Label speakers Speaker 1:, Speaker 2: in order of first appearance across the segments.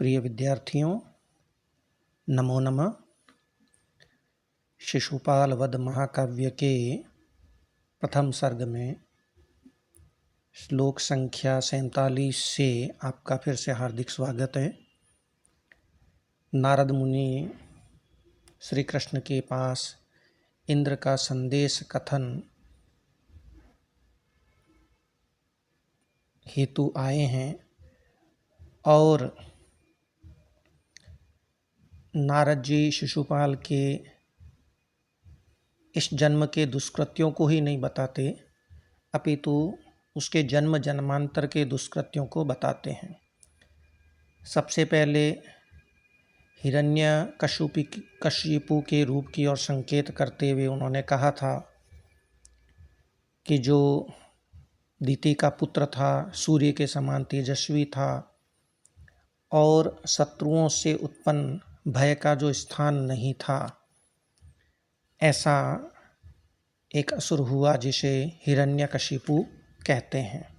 Speaker 1: प्रिय विद्यार्थियों, नमो नमः। शिशुपाल वध महाकाव्य के प्रथम सर्ग में श्लोक संख्या 47 से आपका फिर से हार्दिक स्वागत है। नारद मुनि श्री कृष्ण के पास इंद्र का संदेश कथन हेतु आए हैं और नारद जी शिशुपाल के इस जन्म के दुष्कृत्यों को ही नहीं बताते, अपितु उसके जन्म जन्मांतर के दुष्कृत्यों को बताते हैं। सबसे पहले हिरण्यकशिपु के रूप की ओर संकेत करते हुए उन्होंने कहा था कि जो दीति का पुत्र था, सूर्य के समान तेजस्वी था और शत्रुओं से उत्पन्न भय का जो स्थान नहीं था, ऐसा एक असुर हुआ जिसे हिरण्यकशिपु कहते हैं।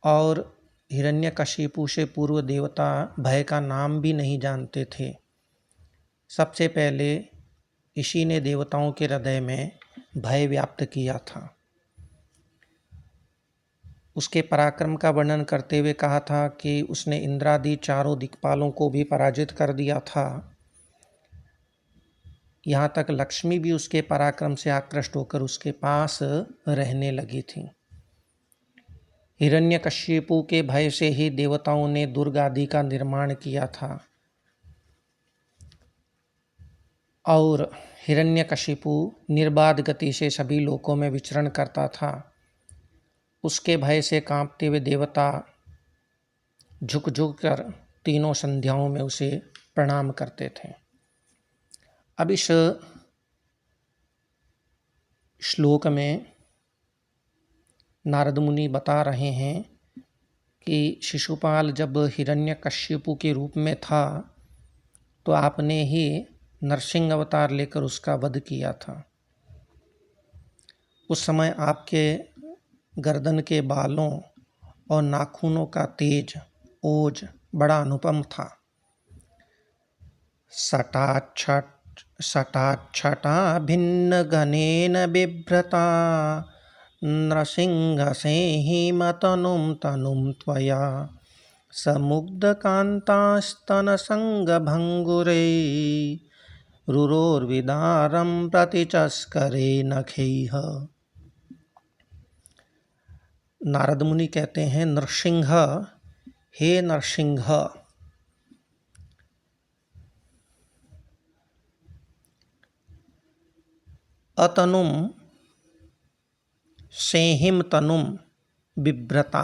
Speaker 1: और हिरण्यकशिपु से पूर्व देवता भय का नाम भी नहीं जानते थे। सबसे पहले इसी ने देवताओं के हृदय में भय व्याप्त किया था। उसके पराक्रम का वर्णन करते हुए कहा था कि उसने इंद्रादि चारों दिक्पालों को भी पराजित कर दिया था। यहाँ तक लक्ष्मी भी उसके पराक्रम से आकृष्ट होकर उसके पास रहने लगी थी। हिरण्यकशिपु के भय से ही देवताओं ने दुर्ग आदि का निर्माण किया था और हिरण्यकशिपु निर्बाध गति से सभी लोकों में विचरण करता था। उसके भय से कांपते हुए देवता झुक झुक कर तीनों संध्याओं में उसे प्रणाम करते थे। अब इस श्लोक में नारद मुनि बता रहे हैं कि शिशुपाल जब हिरण्यकशिपु के रूप में था तो आपने ही नरसिंह अवतार लेकर उसका वध किया था। उस समय आपके गर्दन के बालों और नाखूनों का तेज ओज बड़ा अनुपम था। सटाच्छटा भिन्न घनेन बिभ्रता नृसिंहसेहिमतनुं तनुं त्वया समुग्धकान्तास्तनसङ्गभङ्गुरै रुरोर्विदारं प्रतिचस्करे नखैः। नारद मुनि कहते हैं, नृसिंह, हे नरसिंह, अतनुम सेहिम तनुम बिभ्रता।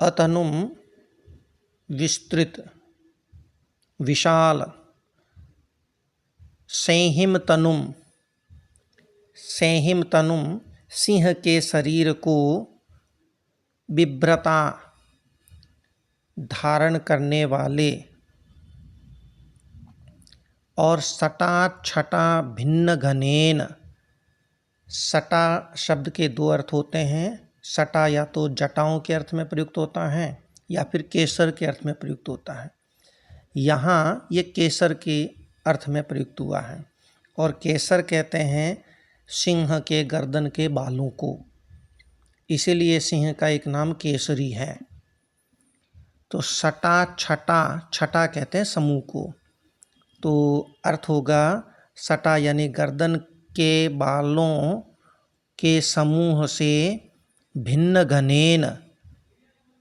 Speaker 1: अतनुम विस्तृत विशाल, सेहिम तनुम सिंह के शरीर को, बिभ्रता धारण करने वाले, और सटा छटा भिन्न घनेन। सटा शब्द के दो अर्थ होते हैं। सटा या तो जटाओं के अर्थ में प्रयुक्त होता है या फिर केसर के अर्थ में प्रयुक्त होता है। यहाँ ये केसर के अर्थ में प्रयुक्त हुआ है और केसर कहते हैं सिंह के गर्दन के बालों को, इसीलिए सिंह का एक नाम केसरी है। तो सटा छटा कहते हैं समूह को, तो अर्थ होगा सटा यानी गर्दन के बालों के समूह से भिन्न घनेन,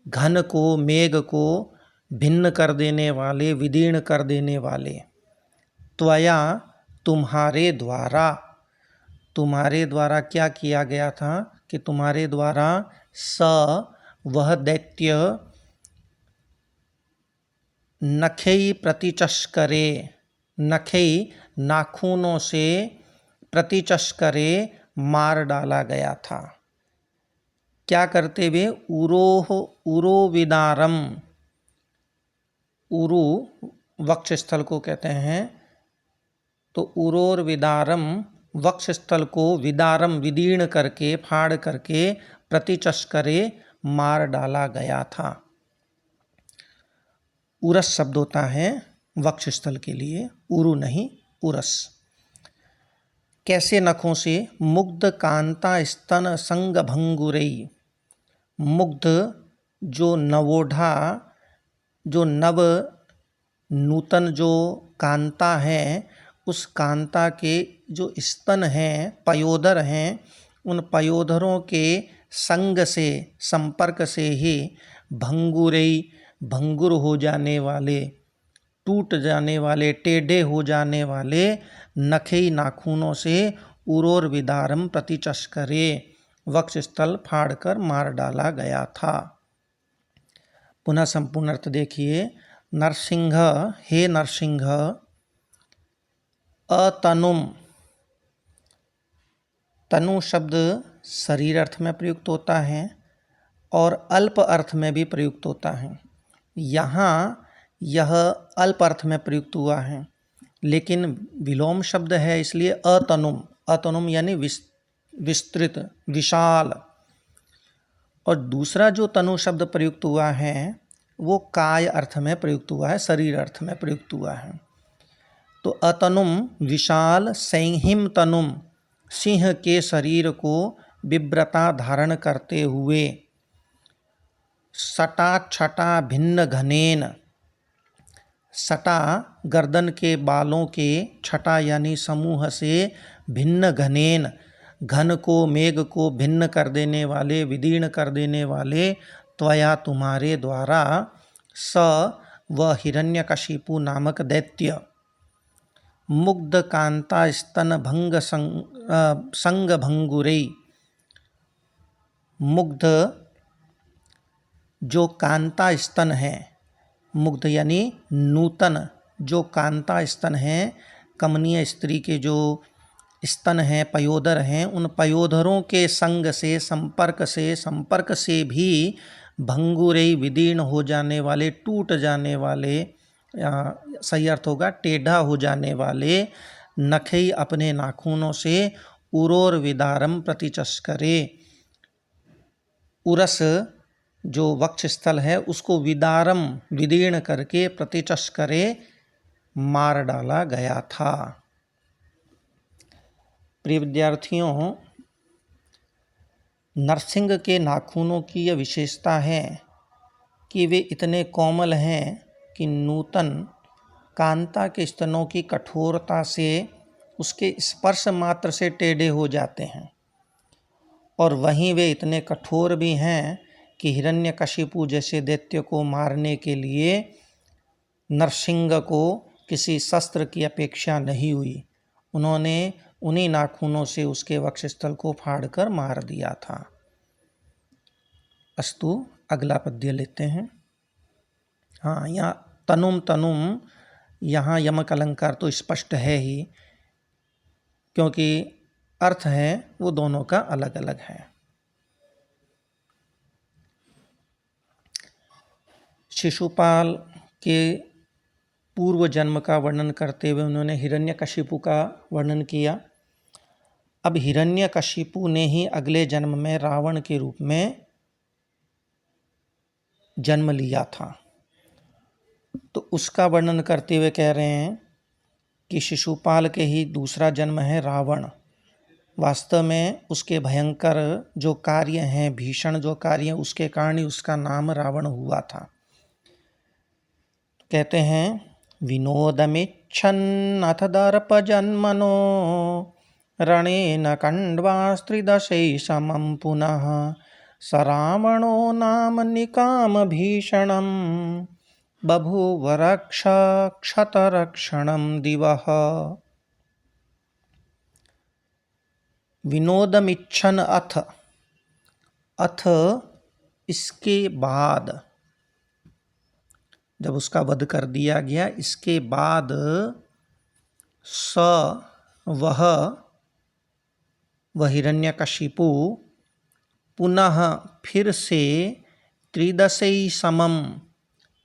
Speaker 1: घन को, मेघ को भिन्न कर देने वाले, विदीर्ण कर देने वाले, त्वया तुम्हारे द्वारा क्या किया गया था कि तुम्हारे द्वारा वह दैत्य नखई प्रतिचस्करे, नखई नाखूनों से, प्रतिचस्करे मार डाला गया था। क्या करते हुए? उरोविदारम, उरु वक्षस्थल को कहते हैं, तो उरोर्विदारम वक्षस्थल को विदारम विदीर्ण करके, फाड़ करके, प्रतिचस्करे मार डाला गया था। उरस शब्द होता है वक्षस्थल के लिए, उरु नहीं, उरस। कैसे नखों से? मुग्ध कांता स्तन संग भंगुरई। मुग्ध जो नवोढ़ा, जो नव नूतन जो कांता है, उस कांता के जो स्तन हैं, पयोदर हैं, उन पयोदरों के संग से, संपर्क से ही भंगुरई, भंगुर हो जाने वाले, टूट जाने वाले, टेढ़े हो जाने वाले नखेई नाखूनों से उरोर विदारम प्रतिचस्करे, वक्षस्थल फाड़कर मार डाला गया था। पुनः संपूर्ण अर्थ देखिए। नरसिंह, हे नरसिंह, अतनुम, तनु शब्द शरीर अर्थ में प्रयुक्त होता है और अल्प अर्थ में भी प्रयुक्त होता है। यहाँ यह अल्प अर्थ में प्रयुक्त हुआ है, लेकिन विलोम शब्द है, इसलिए अतनुम, अतनुम यानी विस्तृत, विशाल। और दूसरा जो तनु शब्द प्रयुक्त हुआ है वो काय अर्थ में प्रयुक्त हुआ है, शरीर अर्थ में प्रयुक्त हुआ है। तो अतनुम विशाल, सैंहिम तनुम सिंह के शरीर को विव्रता धारण करते हुए, सटा छटा भिन्न घनेन, सटा गर्दन के बालों के, छटा यानी समूह से, भिन्न घनेन घन को, मेघ को भिन्न कर देने वाले, विदीर्ण कर देने वाले, त्वया तुम्हारे द्वारा, स व हिरण्यकशिपु नामक दैत्य, मुग्ध कांता स्तन भंग संग भंगुरई, मुग्ध जो कांता स्तन है, मुग्ध यानी नूतन जो कांता स्तन है, कमनीय स्त्री के जो स्तन हैं, पयोदर हैं, उन पयोदरों के संग से, संपर्क से भी भंगुरई विदीर्ण हो जाने वाले, टूट जाने वाले, सही अर्थ होगा टेढ़ा हो जाने वाले, नखई अपने नाखूनों से, उरोर विदारम प्रतिचस्करे, उरस जो वक्षस्थल है उसको विदारम विदीर्ण करके प्रतिचस्करे मार डाला गया था। प्रिय विद्यार्थियों, नरसिंह के नाखूनों की यह विशेषता है कि वे इतने कोमल हैं कि नूतन कांता के स्तनों की कठोरता से उसके स्पर्श मात्र से टेढ़े हो जाते हैं, और वहीं वे इतने कठोर भी हैं कि हिरण्यकशिपु जैसे दैत्य को मारने के लिए नरसिंह को किसी शस्त्र की अपेक्षा नहीं हुई। उन्होंने उन्हीं नाखूनों से उसके वक्षस्थल को फाड़कर मार दिया था। अस्तु, अगला पद्य लेते हैं। हाँ, यहाँ तनुम तनुम, यहाँ यमक अलंकार तो स्पष्ट है ही, क्योंकि अर्थ है वो दोनों का अलग अलग है। शिशुपाल के पूर्व जन्म का वर्णन करते हुए उन्होंने हिरण्यकशिपु का वर्णन किया। अब हिरण्यकशिपु ने ही अगले जन्म में रावण के रूप में जन्म लिया था, तो उसका वर्णन करते हुए कह रहे हैं कि शिशुपाल के ही दूसरा जन्म है रावण। वास्तव में उसके भयंकर जो कार्य हैं, भीषण जो कार्य हैं, उसके कारण ही उसका नाम रावण हुआ था। कहते हैं, विनोदमिच्छन्नथ दर्प जन्मनो रणेन कण्ड्वास्त्रिदशै समं पुनः स रावणो नाम निकाम भीषणं बभूव क्षतरक्षणं दिवः। विनोदमिच्छन अथ, अथ इसके बाद, जब उसका वध कर दिया गया, इसके बाद स वह हिरण्यकशिपु पुनः फिर से त्रिदशै समम,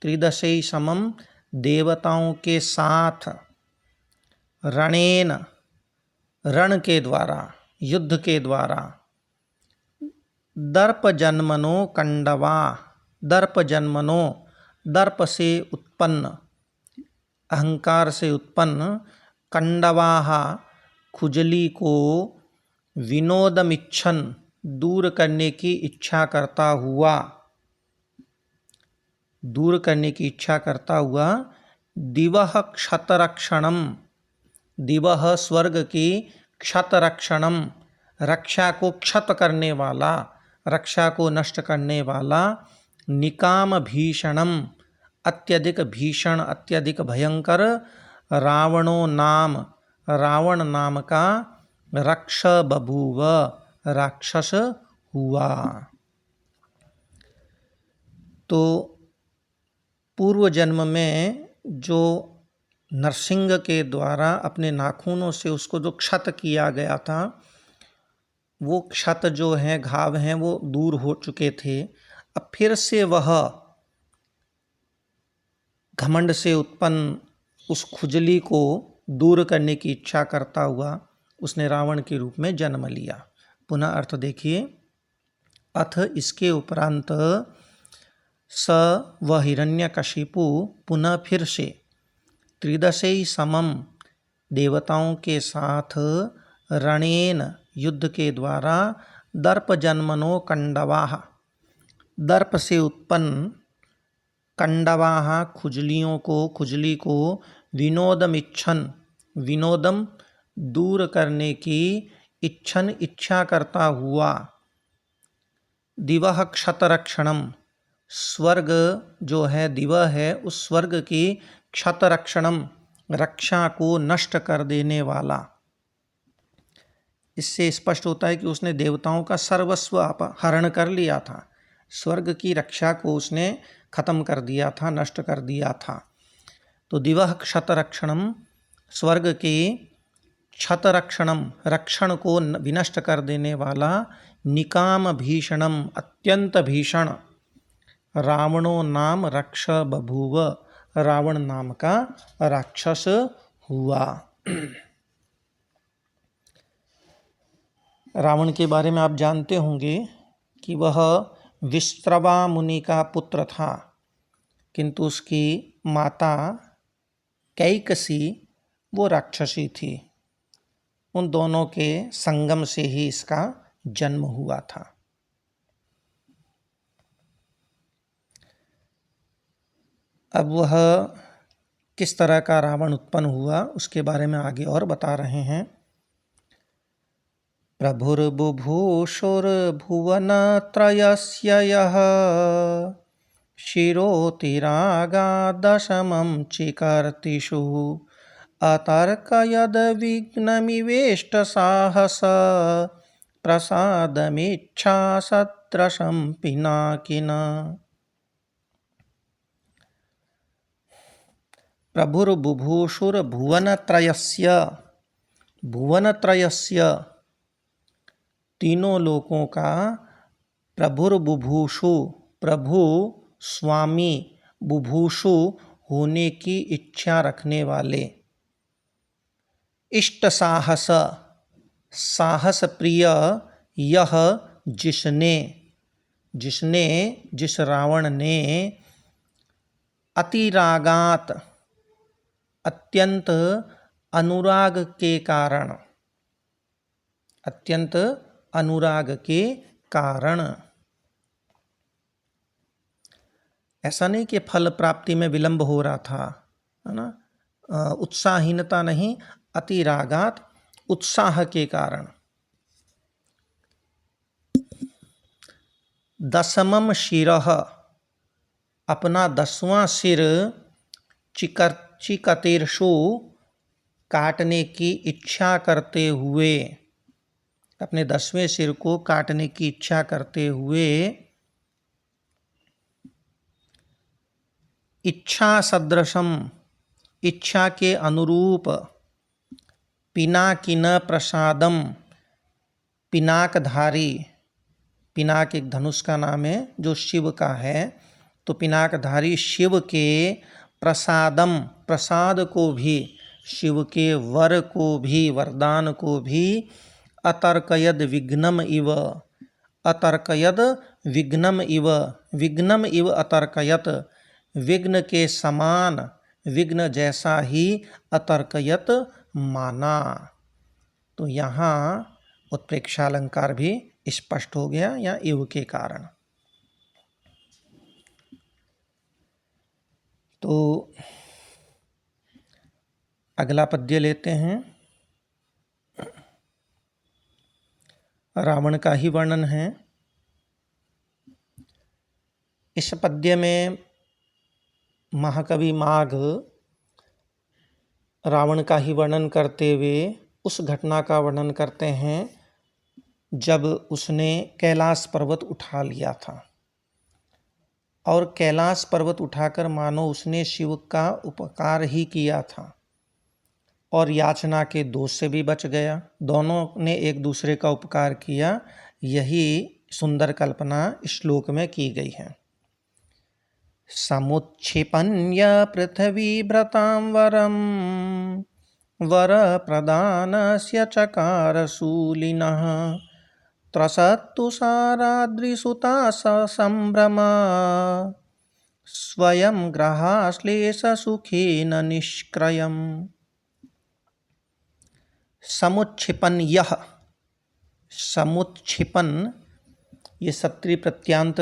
Speaker 1: त्रिदशै समम देवताओं के साथ, रणेन रण के द्वारा, युद्ध के द्वारा, दर्प जन्मनो कंडवा, दर्प जन्मनो, दर्प से उत्पन्न, अहंकार से उत्पन्न, कंडवाह खुजली को, विनोदमिच्छन दूर करने की इच्छा करता हुआ, दूर करने की इच्छा करता हुआ, दिवह क्षतरक्षणम, दिवह स्वर्ग की, क्षतरक्षणम रक्षा को क्षत करने वाला, रक्षा को नष्ट करने वाला, निकाम भीषणम अत्यधिक भीषण अत्यधिक भयंकर, रावणो नाम रावण नाम का, रक्ष बभूव राक्षस हुआ। तो पूर्व जन्म में जो नरसिंह के द्वारा अपने नाखूनों से उसको जो क्षत किया गया था, वो क्षत जो हैं, घाव हैं, वो दूर हो चुके थे। अब फिर से वह घमंड से उत्पन्न उस खुजली को दूर करने की इच्छा करता हुआ उसने रावण के रूप में जन्म लिया। पुनः अर्थ देखिए, अथ इसके उपरांत स व हिरण्यकशिपु पुनः फिर से त्रिदशई समम देवताओं के साथ रणेन युद्ध के द्वारा दर्प जन्मनो कंडवाह, दर्प से उत्पन्न कंडवाह खुजलियों को, खुजली को, विनोदम इच्छन विनोदम दूर करने की, इच्छन इच्छा करता हुआ, दिवह क्षतरक्षणम स्वर्ग जो है दिवह है उस स्वर्ग की, क्षतरक्षणम रक्षा को नष्ट कर देने वाला। इससे स्पष्ट होता है कि उसने देवताओं का सर्वस्व हरण कर लिया था, स्वर्ग की रक्षा को उसने खत्म कर दिया था, नष्ट कर दिया था। तो दिवह क्षतरक्षणम स्वर्ग की, क्षतरक्षणम रक्षण को विनष्ट कर देने वाला, निकाम भीषणम अत्यंत भीषण, रावणो नाम रक्ष बभूव रावण नाम का राक्षस हुआ। रावण के बारे में आप जानते होंगे कि वह विस्त्रवा मुनि का पुत्र था, किंतु उसकी माता कैकसी वो राक्षसी थी। उन दोनों के संगम से ही इसका जन्म हुआ था। अब वह किस तरह का रावण उत्पन्न हुआ उसके बारे में आगे और बता रहे हैं। प्रभुर्बुभूषुर्भुवनत्रयस्य यः शिरोतिरागादशमं चिकर्तिषु अतर्कयद्विघ्नमिवेष्टसाहस प्रसादमिच्छासदृशं पिनाकिन। प्रभुर्बुभूषुर्भुवनत्रयस्य, भुवनत्रयस्य तीनों लोकों का, प्रभुर्बुभूषु प्रभु स्वामी, बुभूषु होने की इच्छा रखने वाले, इष्ट साहस साहस प्रिय, यह जिसने जिसने जिस रावण ने, अतिरागात अत्यंत अनुराग के कारण, अत्यंत अनुराग के कारण, ऐसा नहीं कि फल प्राप्ति में विलंब हो रहा था, है ना, उत्साहहीनता नहीं, अतिरागात उत्साह के कारण, दशमम शिरः अपना 10वां सिर, चिकतीर्षु काटने की इच्छा करते हुए, अपने 10वें सिर को काटने की इच्छा करते हुए, इच्छा सदृशम इच्छा के अनुरूप, पिनाकिन प्रसादम पिनाकधारी, पिनाक एक धनुष का नाम है जो शिव का है, तो पिनाकधारी शिव के प्रसादम प्रसाद को भी, शिव के वर को भी, वरदान को भी, अतर्कयद विघ्नम इव अतर्कयद विघ्नम इव, विघ्नम इव अतर्कयत, विघ्न के समान, विघ्न जैसा ही अतर्कयत माना। तो यहाँ उत्प्रेक्षालंकार भी स्पष्ट हो गया या इव के कारण। तो अगला पद्य लेते हैं। रावण का ही वर्णन है। इस पद्य में महाकवि माघ रावण का ही वर्णन करते हुए उस घटना का वर्णन करते हैं जब उसने कैलाश पर्वत उठा लिया था, और कैलाश पर्वत उठाकर मानो उसने शिव का उपकार ही किया था और याचना के दोष से भी बच गया। दोनों ने एक दूसरे का उपकार किया, यही सुंदर कल्पना श्लोक में की गई है। समुच्छिपन्य पृथ्वी व्रतां वरम वर प्रदानस्य चकार शूलिनः त्रसत्तुषाराद्रिसुता संभ्रमा स्वयं ग्रहाश्लेष सुखेन निष्क्रयम्। समुच्छिपन, यह समुच्छिपन ये सत्री प्रत्यांत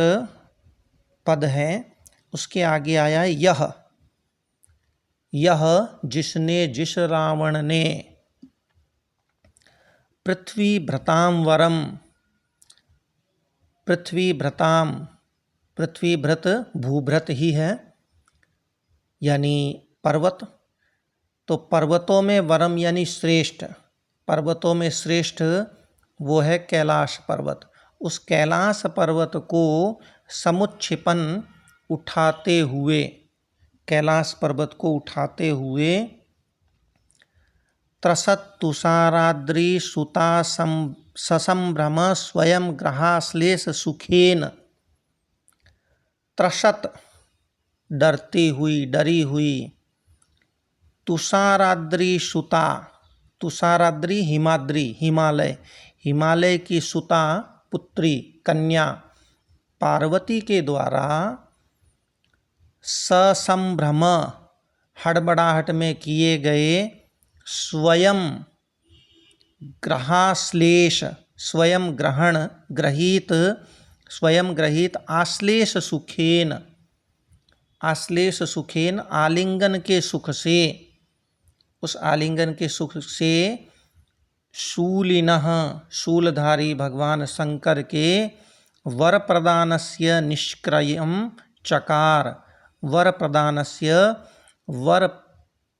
Speaker 1: पद है, उसके आगे आया है यह। यह जिसने, जिस रावण ने पृथ्वी भ्रताम वरम, पृथ्वी भ्रताम, पृथ्वी भ्रत भूभ्रत ही है यानी पर्वत, तो पर्वतों में वरम यानी श्रेष्ठ, पर्वतों में श्रेष्ठ वो है कैलाश पर्वत। उस कैलाश पर्वत को समुच्छिपन उठाते हुए, कैलाश पर्वत को उठाते हुए त्रसत तुषाराद्रि सुता ससंभ्रम स्वयं ग्रहाश्लेष सुखेन, त्रसत डरती हुई, डरी हुई, तुषाराद्रि सुता, तुषाराद्रि हिमाद्रि हिमालय, हिमालय की सुता पुत्री कन्या पार्वती के द्वारा ससंभ्रम हड़बड़ाहट में किए गए स्वयं ग्रहाश्लेष, स्वयं ग्रहण ग्रहित, स्वयं ग्रहित आश्लेष सुखेन, आश्लेष सुखेन आलिंगन के सुख से, उस आलिंगन के सुख से शूलिनः शूलधारी भगवान शंकर के वर प्रदानस्य निष्क्रयम चकार, वर प्रदानस्य वर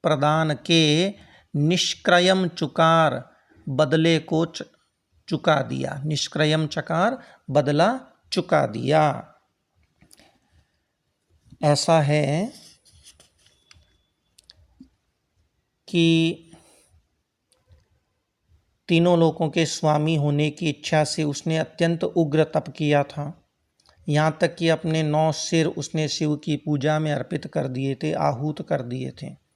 Speaker 1: प्रदान के निष्क्रयम चुकार, बदले को चुका दिया, निष्क्रयम चकार बदला चुका दिया। ऐसा है कि तीनों लोकों के स्वामी होने की इच्छा से उसने अत्यंत उग्र तप किया था। यहाँ तक कि अपने 9 सिर उसने शिव की पूजा में अर्पित कर दिए थे, आहूत कर दिए थे,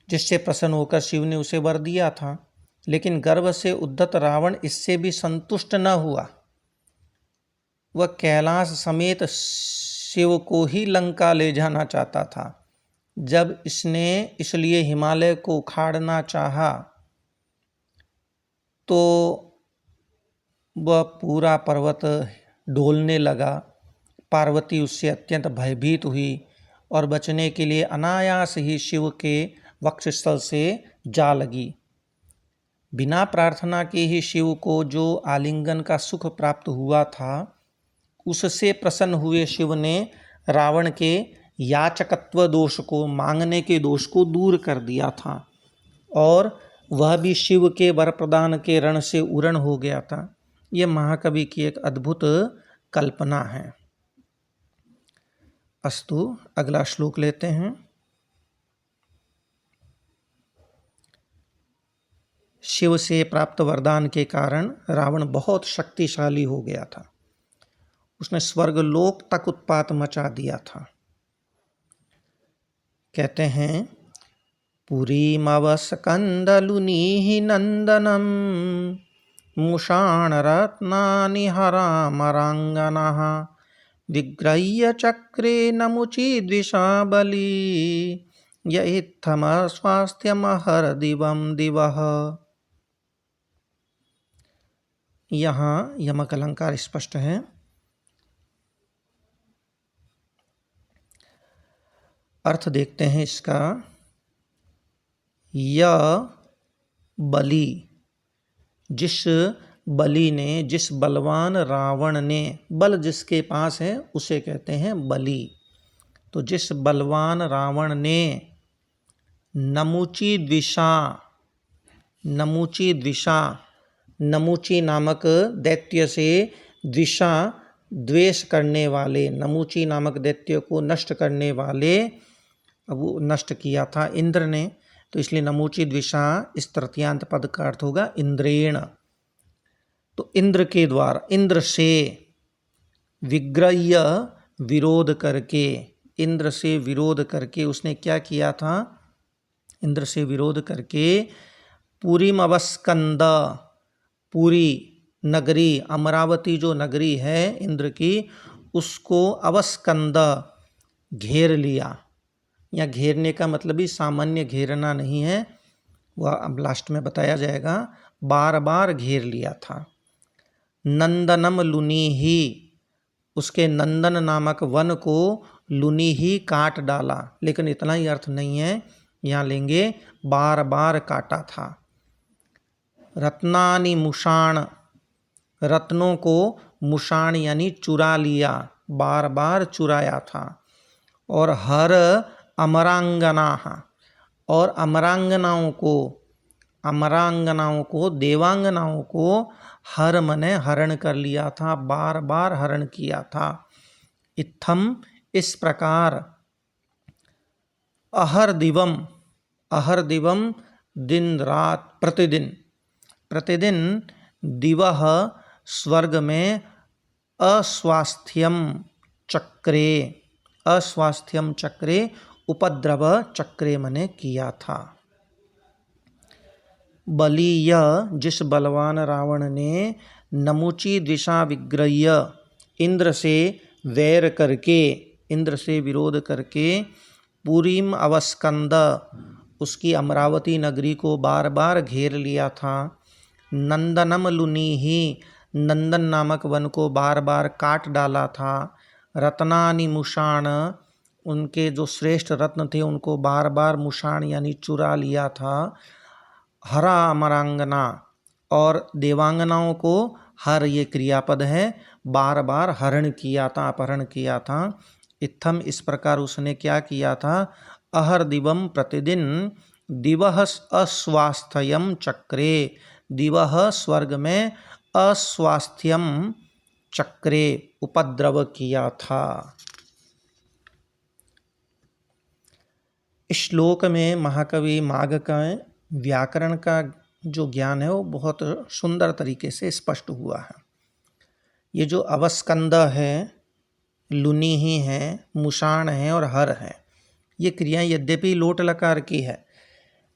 Speaker 1: जिससे प्रसन्न होकर शिव ने उसे वर दिया था। लेकिन गर्व से उद्धत रावण इससे भी संतुष्ट न हुआ। वह कैलाश समेत शिव को ही लंका ले जाना चाहता था। जब इसने इसलिए हिमालय को उखाड़ना चाहा तो वह पूरा पर्वत डोलने लगा। पार्वती उससे अत्यंत भयभीत हुई और बचने के लिए अनायास ही शिव के वक्षस्थल से जा लगी। बिना प्रार्थना के ही शिव को जो आलिंगन का सुख प्राप्त हुआ था, उससे प्रसन्न हुए शिव ने रावण के याचकत्व दोष को, मांगने के दोष को दूर कर दिया था और वह भी शिव के वर प्रदान के रण से उरण हो गया था। यह महाकवि की एक अद्भुत कल्पना है। अस्तु, अगला श्लोक लेते हैं। शिव से प्राप्त वरदान के कारण रावण बहुत शक्तिशाली हो गया था। उसने स्वर्गलोक तक उत्पात मचा दिया था। कहते हैं पुरीमवस्कंदलुनीहि नंदनम मुषाणरत्नानि हरामराङ्गनः विग्रह्य चक्रे नमुचीद्विषा बली य इत्थमस्वास्थ्यमहर दिवः। यहाँ यमक अलंकार स्पष्ट है। अर्थ देखते हैं इसका। यह बलि, जिस बलि ने, जिस बलवान रावण ने, बल जिसके पास है उसे कहते हैं बलि। तो जिस बलवान रावण ने नमुची द्विषा, नमुची द्विषा, नमुची नामक दैत्य से द्विषा द्वेष करने वाले, नमुची नामक दैत्य को नष्ट करने वाले, वो नष्ट किया था इंद्र ने, तो इसलिए नमुची द्विषा इस तृतीयांत पद का अर्थ होगा इंद्रेण। तो इंद्र के द्वारा, इंद्र से, विग्रह्य विरोध करके, इंद्र से विरोध करके उसने क्या किया था? इंद्र से विरोध करके पुरीम अवस्कंद, पूरी नगरी, अमरावती जो नगरी है इंद्र की, उसको अवस्कंद, घेर लिया। या घेरने का मतलब भी सामान्य घेरना नहीं है, वह अब लास्ट में बताया जाएगा। बार बार घेर लिया था। नंदनम लुनी ही, उसके नंदन नामक वन को लुनी ही काट डाला। लेकिन इतना ही अर्थ नहीं है, यहाँ लेंगे बार बार काटा था। रत्नानि मुषाण, रत्नों को मुषाण यानी चुरा लिया, बार बार चुराया था। और हर अमरांगना, और अमरांगनाओं को, अमरांगनाओं को, देवांगनाओं को हर मने हरण कर लिया था, बार बार हरण किया था। इत्थम इस प्रकार, अहर दिवम, अहर दिवम दिन रात, प्रतिदिन, प्रतिदिन दिवह स्वर्ग में अस्वास्थ्यम चक्रे, अस्वास्थ्यम चक्रे, उपद्रव चक्रे मने किया था। बलि यह, जिस बलवान रावण ने नमुची द्विषा विग्रह्य, इंद्र से वैर करके, इंद्र से विरोध करके, पुरीम अवस्कंद, उसकी अमरावती नगरी को बार बार घेर लिया था। नंदनम लुनी ही, नंदन नामक वन को बार बार काट डाला था। रत्नानि मुषाण, उनके जो श्रेष्ठ रत्न थे उनको बार बार मुषाण यानी चुरा लिया था। हरा अमरांगना, और देवांगनाओं को, हर ये क्रियापद है, बार बार हरण किया था, अपहरण किया था। इत्थम इस प्रकार उसने क्या किया था? अहर दिवम प्रतिदिन दिवह अस्वास्थ्यम चक्रे, दिवह स्वर्ग में अस्वास्थ्यम चक्रे, उपद्रव किया था। इस श्लोक में महाकवि माघ का व्याकरण का जो ज्ञान है वो बहुत सुंदर तरीके से स्पष्ट हुआ है। ये जो अवस्कंद है, लुनी ही है, मुषाण है और हर है, ये क्रियाएं यद्यपि लोट लकार की है,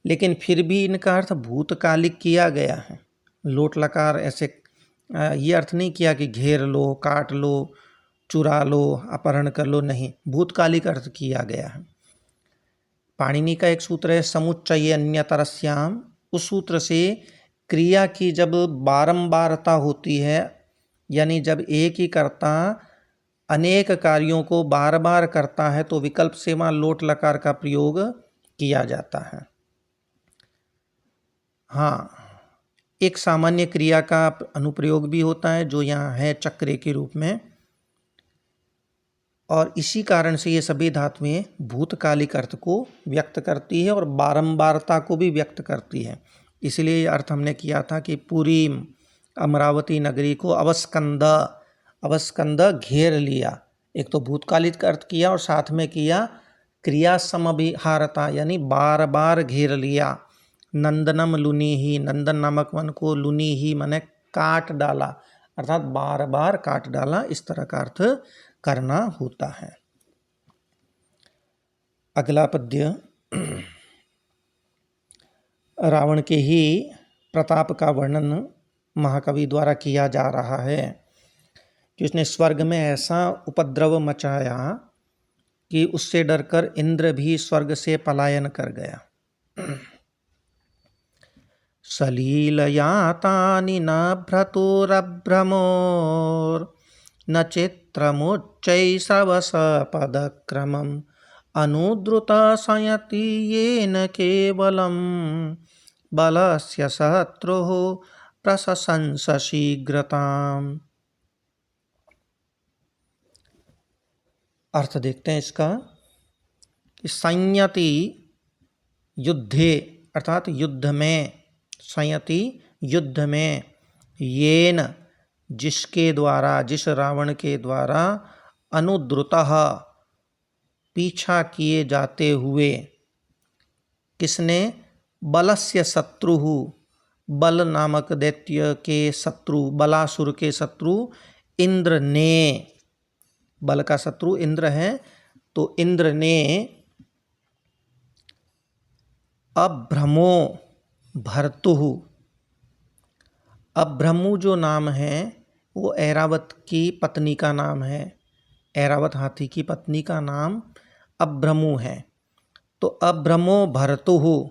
Speaker 1: लेकिन फिर भी इनका अर्थ भूतकालिक किया गया है। लोट लकार ऐसे ये अर्थ नहीं किया कि घेर लो, काट लो, चुरा लो, अपहरण कर लो, नहीं, भूतकालिक अर्थ किया गया है। पाणिनि का एक सूत्र है समुच्चय अन्यतरस्याम, उस सूत्र से क्रिया की जब बारंबारता होती है, यानी जब एक ही कर्ता अनेक कार्यों को बार बार करता है, तो विकल्प से वहाँ लोट लकार का प्रयोग किया जाता है। हाँ, एक सामान्य क्रिया का अनुप्रयोग भी होता है जो यहाँ है चक्रे के रूप में, और इसी कारण से ये सभी धातुएं भूतकालिक अर्थ को व्यक्त करती है और बारंबारता को भी व्यक्त करती है। इसलिए ये अर्थ हमने किया था कि पूरी अमरावती नगरी को अवस्कंद, अवस्कंद घेर लिया। एक तो भूतकालिक का अर्थ किया और साथ में किया क्रिया समभिहारता, यानी बार बार घेर लिया। नंदनम लुनी ही, नंदन नामक वन को लुनी ही माने काट डाला, अर्थात बार बार काट डाला, इस तरह का अर्थ करना होता है। अगला पद्य रावण के ही प्रताप का वर्णन महाकवि द्वारा किया जा रहा है कि उसने स्वर्ग में ऐसा उपद्रव मचाया कि उससे डरकर इंद्र भी स्वर्ग से पलायन कर गया। सलीलयातानि न भ्रतुरभ्रमोर न चित्रमुच्चैश्रवसपदक्रमम् अनुद्रुत संयति येन केवलं बलस्य शत्रुः प्रशंस शीघ्रताम्। अर्थ देखते हैं इसका कि संयति युद्धे अर्थात युद्ध में, संयति युद्ध में, येन जिसके द्वारा, जिस रावण के द्वारा, अनुद्रुतः पीछा किए जाते हुए, किसने, बलस्य शत्रु, बल नामक दैत्य के शत्रु, बलासुर के शत्रु इंद्र ने, बल का शत्रु इंद्र है, तो इंद्र ने अभ्रमो भर्तुः, अभ्रमु जो नाम है वो ऐरावत की पत्नी का नाम है, ऐरावत हाथी की पत्नी का नाम अभ्रमु है। तो अभ्रमो भर्तुः,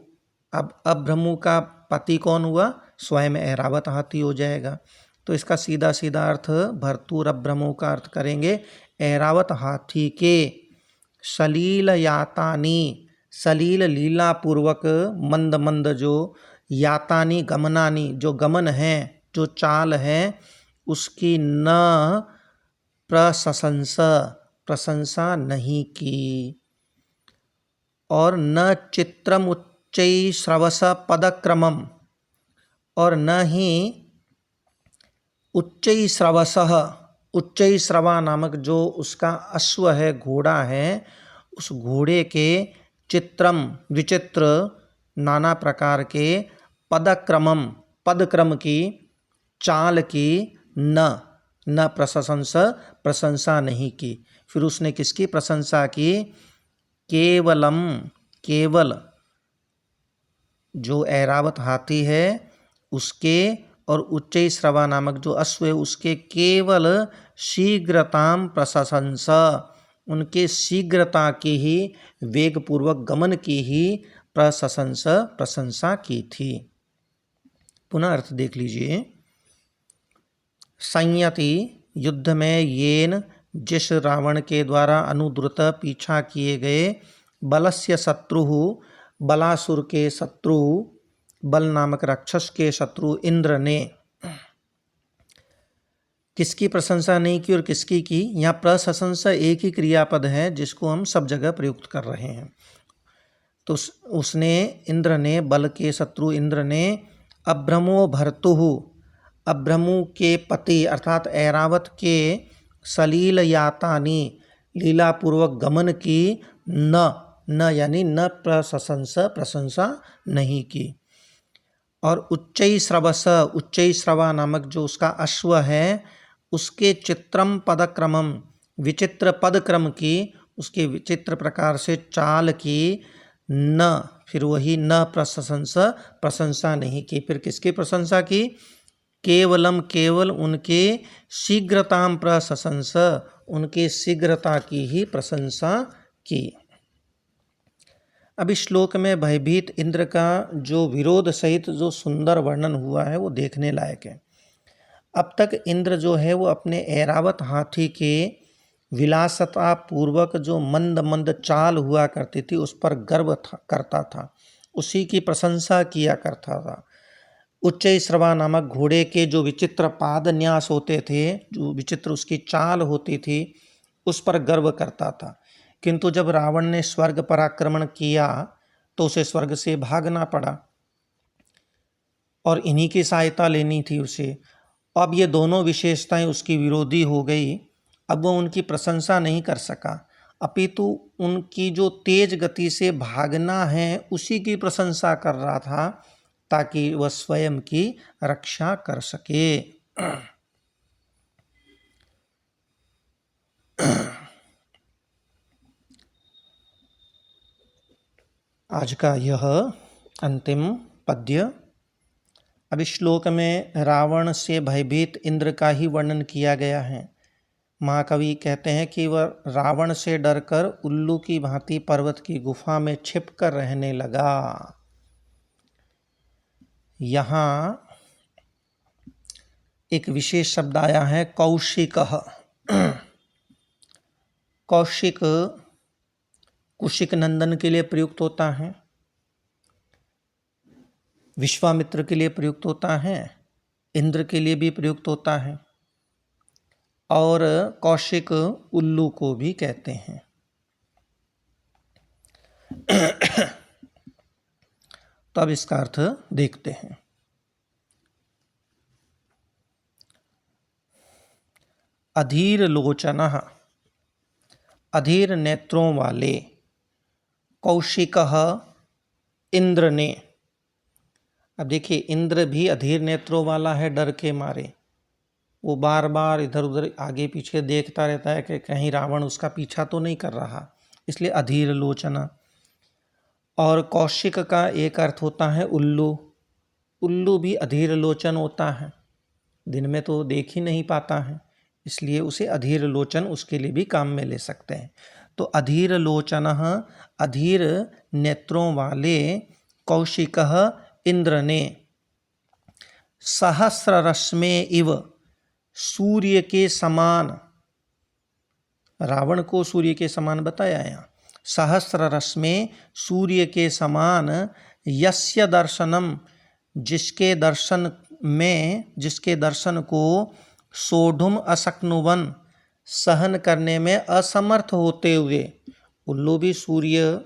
Speaker 1: अब अभ्रमु का पति कौन हुआ, स्वयं ऐरावत हाथी हो जाएगा। तो इसका सीधा सीधा अर्थ भर्तुर अभ्रमु का अर्थ करेंगे ऐरावत हाथी के सलील यातानी, सलील लीला पूर्वक, मंद मंद जो, यातानी गमनानी जो गमन है, जो चाल है, उसकी न प्रशंसा, प्रशंसा नहीं की, और न चित्रम उच्चैश्रवस पदक्रमम, और न ही उच्चैश्रवसः, उच्चैश्रवा नामक जो उसका अश्व है, घोड़ा है, उस घोड़े के चित्रम विचित्र नाना प्रकार के पदक्रमम, पदक्रम की, चाल की, न प्रशंसा, प्रशंसा नहीं की। फिर उसने किसकी प्रशंसा की, केवलम, केवल जो ऐरावत हाथी है उसके, और उच्चैश्रवा नामक जो अश्व है उसके केवल शीघ्रताम प्रशंसा, उनके शीघ्रता की ही, वेगपूर्वक गमन की ही प्रशंसा, प्रशंसा की थी। पुनः अर्थ देख लीजिए। संयति युद्ध में, येन जिस रावण के द्वारा अनुद्रुत पीछा किए गए, बलस्य शत्रु, बलासुर के शत्रु, बल नामक राक्षस के शत्रु इंद्र ने किसकी प्रशंसा नहीं की और किसकी की। यहाँ प्रशंसा एक ही क्रियापद है जिसको हम सब जगह प्रयुक्त कर रहे हैं। तो उसने, इंद्र ने, बल के शत्रु इंद्र ने, अभ्रमो भर्तुः, अभ्रमु के पति अर्थात ऐरावत के सलील यातानी, लीलापूर्वक गमन की, न यानी न प्रशंसा, प्रशंसा नहीं की। और उच्चैश्रवस, उच्चैश्रवा नामक जो उसका अश्व है उसके चित्रम पदक्रमम, विचित्र पदक्रम की, उसके विचित्र प्रकार से चाल की, न, फिर वही न प्रशंसा, प्रशंसा नहीं की। फिर किसकी प्रशंसा की, केवलम, केवल उनके शीघ्रताम प्रशंसा, उनके शीघ्रता की ही प्रशंसा की। अब इस श्लोक में भयभीत इंद्र का जो विरोध सहित जो सुंदर वर्णन हुआ है वो देखने लायक है। अब तक इंद्र जो है वो अपने ऐरावत हाथी के विलासता पूर्वक जो मंद मंद चाल हुआ करती थी उस पर गर्व करता था, उसी की प्रशंसा किया करता था। उच्चैश्रवा नामक घोड़े के जो विचित्र पाद न्यास होते थे, जो विचित्र उसकी चाल होती थी, उस पर गर्व करता था। किंतु जब रावण ने स्वर्ग पर आक्रमण किया तो उसे स्वर्ग से भागना पड़ा और इन्हीं की सहायता लेनी थी उसे। अब ये दोनों विशेषताएं उसकी विरोधी हो गई। अब वो उनकी प्रशंसा नहीं कर सका, अपितु उनकी जो तेज गति से भागना है उसी की प्रशंसा कर रहा था ताकि वह स्वयं की रक्षा कर सके। आज का यह अंतिम पद्य अब इस श्लोक में रावण से भयभीत इंद्र का ही वर्णन किया गया है। महाकवि कहते हैं कि वह रावण से डरकर उल्लू की भांति पर्वत की गुफा में छिपकर रहने लगा। यहाँ एक विशेष शब्द आया है कौशिकः। कौशिक कुशिक नंदन के लिए प्रयुक्त होता है, विश्वामित्र के लिए प्रयुक्त होता है, इंद्र के लिए भी प्रयुक्त होता है और कौशिक उल्लू को भी कहते हैं। तो अब इसका अर्थ देखते हैं। अधीर लोचनः, अधीर नेत्रों वाले, कौशिकः इंद्र ने। अब देखिए इंद्र भी अधीर नेत्रों वाला है, डर के मारे वो बार बार इधर उधर आगे पीछे देखता रहता है कि कहीं रावण उसका पीछा तो नहीं कर रहा, इसलिए अधीर लोचना। और कौशिक का एक अर्थ होता है उल्लू, उल्लू भी अधीर लोचन होता है, दिन में तो देख ही नहीं पाता है, इसलिए उसे अधीर लोचन उसके लिए भी काम में ले सकते हैं। तो अधीर लोचनः, अधीर नेत्रों वाले, कौशिकः इंद्र ने, सहस्र रश्मे इव, सूर्य के समान, रावण को सूर्य के समान बताया यहाँ, सहस्र रश्मे सूर्य के समान, यस्य दर्शनम, जिसके दर्शन में, जिसके दर्शन को सोढ़ुम अशक्नुवन, सहन करने में असमर्थ होते हुए, उल्लू भी सूर्य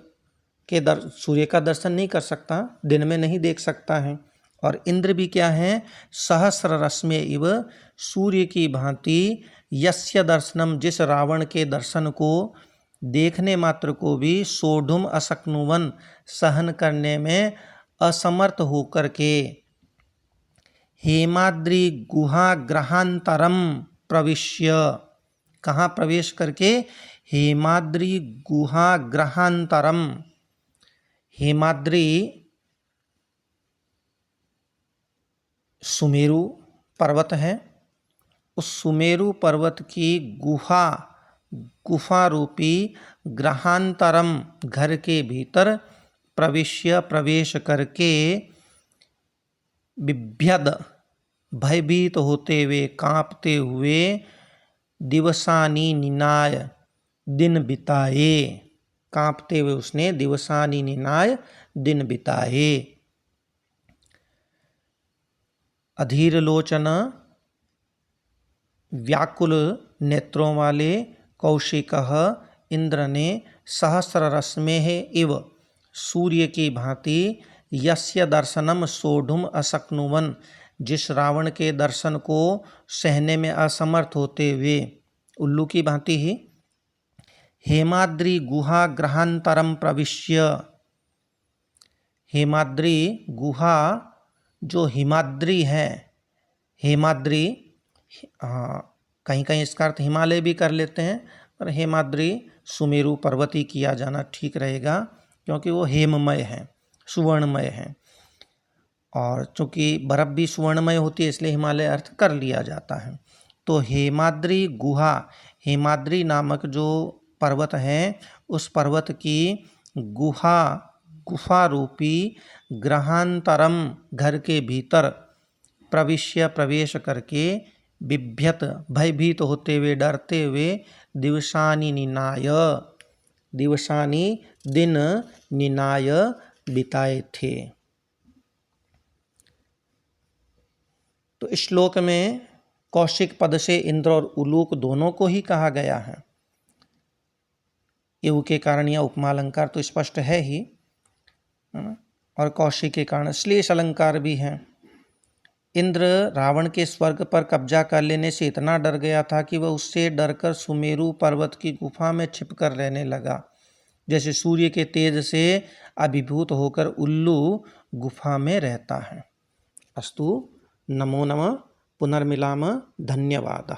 Speaker 1: का दर्शन नहीं कर सकता, दिन में नहीं देख सकता है, और इंद्र भी क्या है, सहस्र रश्मे इव, सूर्य की भांति, यस्य दर्शनम, जिस रावण के दर्शन को देखने मात्र को भी सोढ़ुम अशक्नुवन, सहन करने में असमर्थ होकर के, हेमाद्रि गुहा ग्रहांतरम प्रविश्य, कहाँ प्रवेश करके, हेमाद्रि गुहा ग्रहांतरम, हेमाद्रि सुमेरु पर्वत है, उस सुमेरु पर्वत की गुफा रूपी ग्रहांतरम, घर के भीतर, प्रविश्य प्रवेश करके, बिभ्यद भयभीत होते हुए, कांपते हुए, दिवसानी निनाय, दिन बिताए, कांपते हुए उसने दिवसानी निनाय, दिन बिताए। अधीर लोचन व्याकुल नेत्रों वाले, कौशिकः इंद्र ने, सहस्र रश्मेः इव, सूर्य की भांति, यस्य दर्शनम सोढ़ुम अशक्नुवन, जिस रावण के दर्शन को सहने में असमर्थ होते हुए, उल्लू की भांति ही, हेमाद्रि गुहा ग्रहांतरम प्रविश्य, हेमाद्रि गुहा, जो हिमाद्री है, हेमाद्री, कहीं कहीं इसका अर्थ हिमालय भी कर लेते हैं, पर हेमाद्री सुमेरु पर्वत ही किया जाना ठीक रहेगा, क्योंकि वो हेममय है, सुवर्णमय है, और चूँकि बर्फ़ भी सुवर्णमय होती है इसलिए हिमालय अर्थ कर लिया जाता है। तो हेमाद्री गुहा, हेमाद्री नामक जो पर्वत है, उस पर्वत की गुफा रूपी ग्रहांतरम, घर के भीतर, प्रविश्य प्रवेश करके, बिभ्यत भयभीत होते हुए, डरते हुए, दिवसानी निनाय, दिवसानी दिन, निनाय बिताए थे। तो इस श्लोक में कौशिक पद से इंद्र और उलूक दोनों को ही कहा गया है। एवं के कारण यह उपमा अलंकार तो स्पष्ट है ही, और कौशिक के कारण श्लेष अलंकार भी है। इंद्र रावण के स्वर्ग पर कब्जा कर लेने से इतना डर गया था कि वह उससे डरकर सुमेरु पर्वत की गुफा में छिपकर रहने लगा, जैसे सूर्य के तेज से अभिभूत होकर उल्लू गुफा में रहता है। अस्तु, नमो नमः, पुनर्मिलामः, धन्यवाद।